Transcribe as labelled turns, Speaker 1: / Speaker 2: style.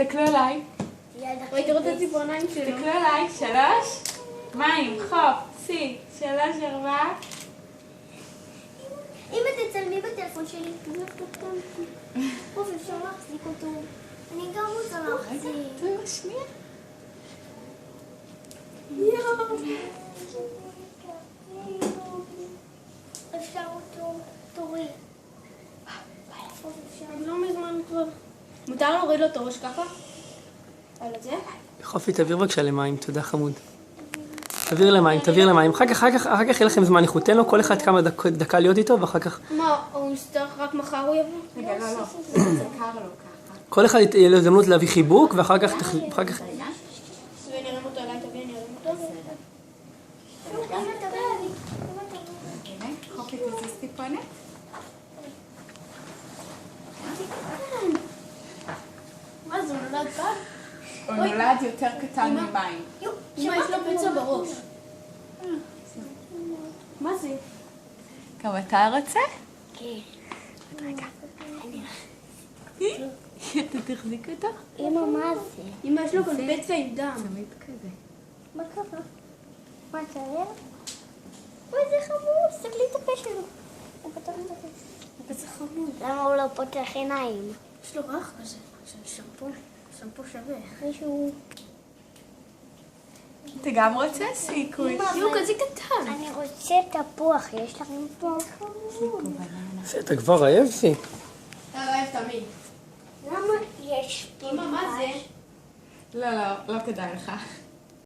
Speaker 1: תסתכלו עליי.
Speaker 2: ראי, תראו את הציפורניים שלו.
Speaker 1: תסתכלו עליי. 3. מים, חוף, צי. 3, 4.
Speaker 2: אמא, תצלמי בטלפון שלי. אוף, אפשר להחזיק אותו. אני גם רוצה להחזיק.
Speaker 1: רגע, שנייה.
Speaker 2: אפשר אותו, תורי. לא מזמן כבר. מותר להוריד לו את הראש ככה? על זה?
Speaker 3: חופי, תעביר בבקשה למים, תודה חמוד. תעביר למים. אחר כך יהיה לכם זמן איכות. תן לו כל אחד כמה דקה להיות איתו, ואחר כך...
Speaker 2: מה, הוא יצטרך רק מחר הוא יבוא?
Speaker 1: רגע, לא. זה קר לו ככה.
Speaker 3: כל אחד יהיה לו הזדמנות להביא חיבוק, ואחר כך...
Speaker 2: ונראה אותו אליי, תביא, נראה אותו.
Speaker 1: הנה, חופי תזיז טיפונת.
Speaker 2: מה זה, הוא נולד כאן?
Speaker 1: הוא נולד יותר קטן ממים.
Speaker 2: אמא, יש לו פצע בראש. מה זה?
Speaker 1: גם אתה רוצה?
Speaker 2: כן.
Speaker 1: רגע. אתה תחזיק אותו?
Speaker 2: אמא, מה זה? אמא, יש לו כאן פצע עם דם.
Speaker 1: תמיד כזה.
Speaker 2: מה קרה? מה, אתה רואה? אוי, זה חמוד, תסתכלי את הפה שלו. הוא פתח את הפה. הוא פצע חמוד. למה הוא לא פותח עיניים? יש לו רך כזה. שמפו שווה. מישהו...
Speaker 1: אתה גם רוצה סיקוי?
Speaker 2: הוא כזה קטן. אני רוצה תפוח, יש לכם פה?
Speaker 3: אתה כבר רעב, סי?
Speaker 2: אתה רעב תמיד. למה יש פה? אמא, מה זה?
Speaker 1: לא כדאי לך.